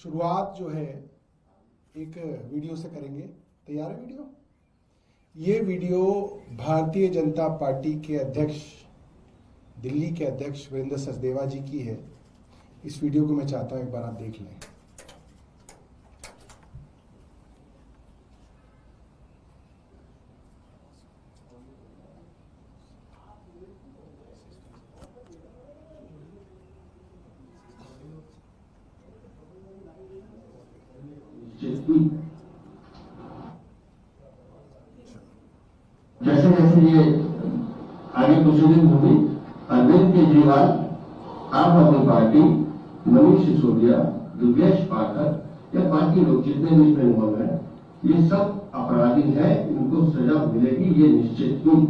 शुरुआत जो है एक वीडियो से करेंगे। तैयार है वीडियो? ये वीडियो भारतीय जनता पार्टी के अध्यक्ष, दिल्ली के अध्यक्ष वीरेंद्र सचदेवा जी की है। इस वीडियो को मैं चाहता हूं एक बार आप देख लें। जैसे जैसे ये आगे प्रोसीडिंग होगी, अरविंद केजरीवाल, आम आदमी पार्टी, मनीष सिसोदिया, दुर्गेश पाठक या बाकी लोग जितने भी इसमें इन्वॉल्व हैं, ये सब अपराधी हैं, इनको सजा मिलेगी, ये निश्चित ही।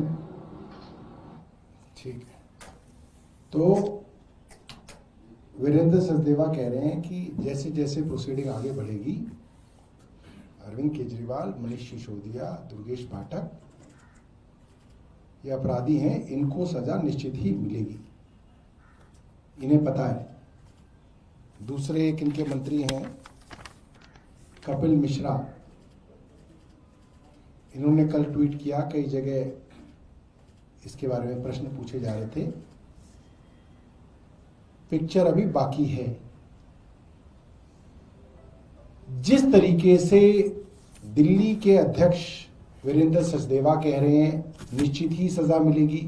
ठीक है, तो वीरेंद्र सचदेवा कह रहे हैं कि जैसे जैसे प्रोसीडिंग आगे बढ़ेगी, अरविंद केजरीवाल, मनीष सिसोदिया, दुर्गेश पाठक ये अपराधी हैं, इनको सजा निश्चित ही मिलेगी, इन्हें पता है। दूसरे एक इनके मंत्री हैं कपिल मिश्रा, इन्होंने कल ट्वीट किया, कई जगह इसके बारे में प्रश्न पूछे जा रहे थे। पिक्चर अभी बाकी है। जिस तरीके से दिल्ली के अध्यक्ष वीरेंद्र सचदेवा कह रहे हैं निश्चित ही सजा मिलेगी,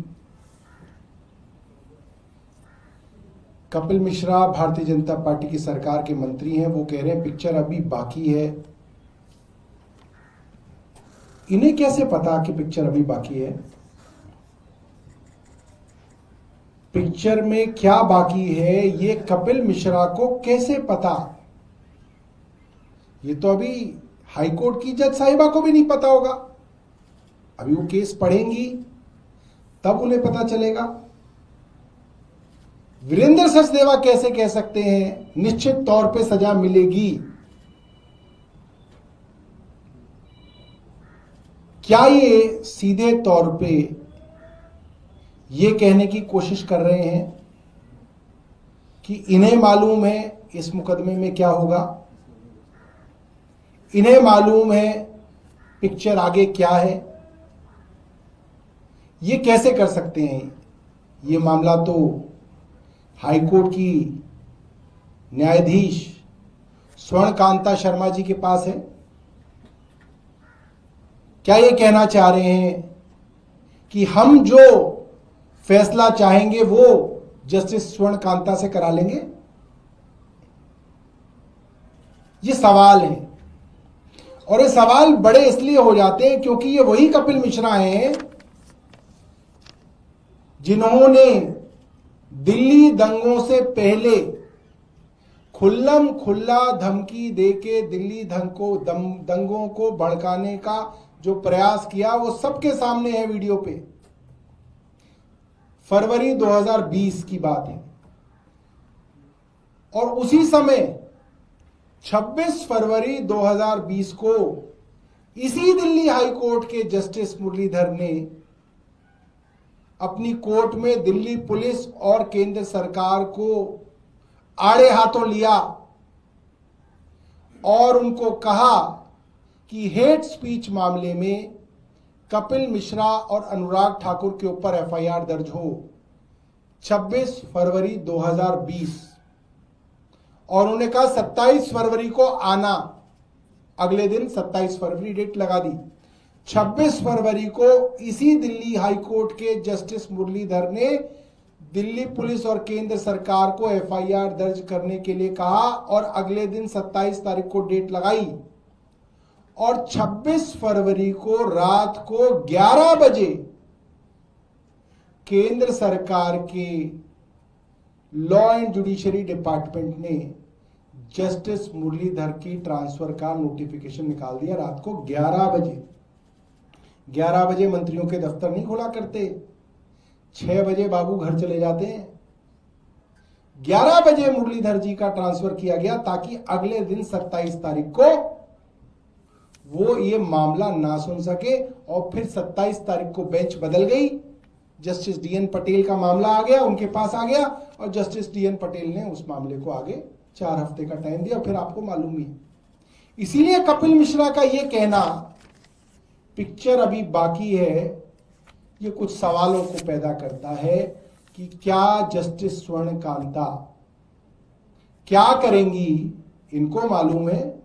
कपिल मिश्रा भारतीय जनता पार्टी की सरकार के मंत्री हैं, वो कह रहे हैं पिक्चर अभी बाकी है। इन्हें कैसे पता कि पिक्चर अभी बाकी है? पिक्चर में क्या बाकी है ये कपिल मिश्रा को कैसे पता? ये तो अभी हाईकोर्ट की जज साहिबा को भी नहीं पता होगा। अभी वो केस पढ़ेंगी तब उन्हें पता चलेगा। वीरेंद्र सचदेवा कैसे कह सकते हैं निश्चित तौर पे सजा मिलेगी? क्या ये सीधे तौर पे ये कहने की कोशिश कर रहे हैं कि इन्हें मालूम है इस मुकदमे में क्या होगा, इन्हें मालूम है पिक्चर आगे क्या है? ये कैसे कर सकते हैं? ये मामला तो हाईकोर्ट की न्यायाधीश स्वर्णकांता शर्मा जी के पास है। क्या ये कहना चाह रहे हैं कि हम जो फैसला चाहेंगे वो जस्टिस स्वर्णकांता से करा लेंगे? ये सवाल है, और ये सवाल बड़े इसलिए हो जाते हैं क्योंकि ये वही कपिल मिश्रा हैं जिन्होंने दिल्ली दंगों से पहले खुल्लम खुल्ला धमकी देके दिल्ली दंगों को भड़काने का जो प्रयास किया वो सबके सामने है वीडियो पे। फरवरी 2020 की बात है, और उसी समय 26 फरवरी 2020 को इसी दिल्ली हाई कोर्ट के जस्टिस मुरलीधर ने अपनी कोर्ट में दिल्ली पुलिस और केंद्र सरकार को आड़े हाथों लिया और उनको कहा कि हेट स्पीच मामले में कपिल मिश्रा और अनुराग ठाकुर के ऊपर एफआईआर दर्ज हो 26 फरवरी 2020, और उन्होंने कहा 27 फरवरी को आना। अगले दिन 27 फरवरी डेट लगा दी। 26 फरवरी को इसी दिल्ली हाई कोर्ट के जस्टिस मुरलीधर ने दिल्ली पुलिस और केंद्र सरकार को एफआईआर दर्ज करने के लिए कहा, और अगले दिन 27 तारीख को डेट लगाई, और 26 फरवरी को रात को 11 बजे केंद्र सरकार के लॉ एंड जुडिशरी डिपार्टमेंट ने जस्टिस मुरलीधर की ट्रांसफर का नोटिफिकेशन निकाल दिया। रात को 11 बजे 11 बजे मंत्रियों के दफ्तर नहीं खोला करते, 6 बजे बाबू घर चले जाते हैं। 11 बजे मुरलीधर जी का ट्रांसफर किया गया ताकि अगले दिन 27 तारीख को वो ये मामला ना सुन सके, और फिर 27 तारीख को बेंच बदल गई। जस्टिस डीएन पटेल का मामला आ गया, उनके पास आ गया, और जस्टिस डीएन पटेल ने उस मामले को आगे 4 हफ्ते का टाइम दिया, फिर आपको मालूम ही है। इसीलिए कपिल मिश्रा का यह कहना पिक्चर अभी बाकी है, ये कुछ सवालों को पैदा करता है कि क्या जस्टिस स्वर्ण कांता क्या करेंगी, इनको मालूम है,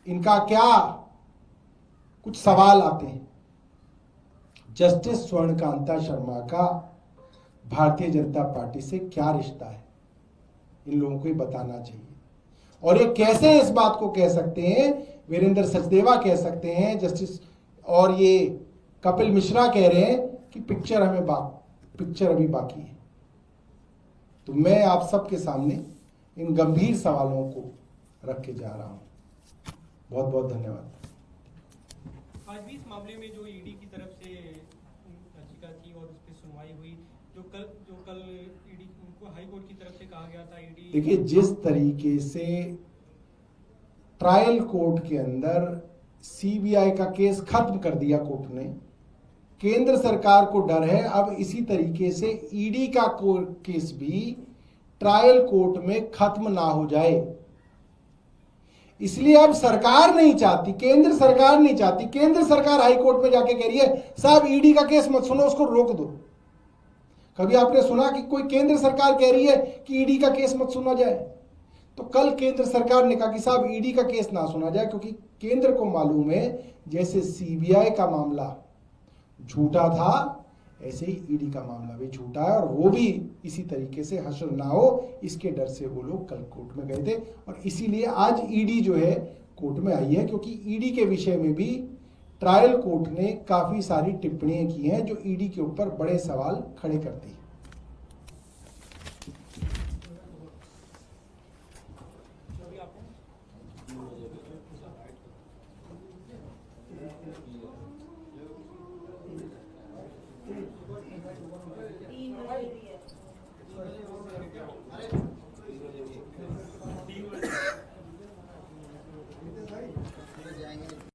इनका क्या कुछ सवाल आते हैं। जस्टिस स्वर्ण कांता शर्मा का भारतीय जनता पार्टी से क्या रिश्ता है, इन लोगों को ही बताना चाहिए। और ये कैसे इस बात को कह सकते हैं, वीरेंद्र सचदेवा कह सकते हैं जस्टिस, और ये कपिल मिश्रा कह रहे हैं कि पिक्चर अभी बाकी है। तो मैं आप सबके सामने इन गंभीर सवालों को रख के जा रहा हूं। बहुत बहुत धन्यवाद। आज भी इस मामले में जो ईडी की तरफ से याचिका थी और उस पर सुनवाई हुई, जो कल ईडी को हाई कोर्ट की तरफ से कहा गया था, ईडी देखिए, जिस तरीके से ट्रायल कोर्ट के अंदर सीबीआई का केस खत्म कर दिया कोर्ट ने, केंद्र सरकार को डर है अब इसी तरीके से ईडी का केस भी ट्रायल कोर्ट में खत्म ना हो जाए। इसलिए अब सरकार नहीं चाहती, केंद्र सरकार नहीं चाहती, केंद्र सरकार हाई कोर्ट में जाके कह रही है साहब ईडी का केस मत सुनो, उसको रोक दो। कभी आपने सुना कि कोई केंद्र सरकार कह रही है कि ईडी का केस मत सुना जाए? तो कल केंद्र सरकार ने कहा कि साहब ईडी का केस ना सुना जाए, क्योंकि केंद्र को मालूम है जैसे सीबीआई का मामला झूठा था, ऐसे ही ईडी का मामला भी झूठा है, और वो भी इसी तरीके से हश्र ना हो, इसके डर से वो लोग कल कोर्ट में गए थे। और इसीलिए आज ईडी जो है कोर्ट में आई है, क्योंकि ईडी के विषय में भी ट्रायल कोर्ट ने काफी सारी टिप्पणियां की हैं जो ईडी के ऊपर बड़े सवाल खड़े करती है। अरे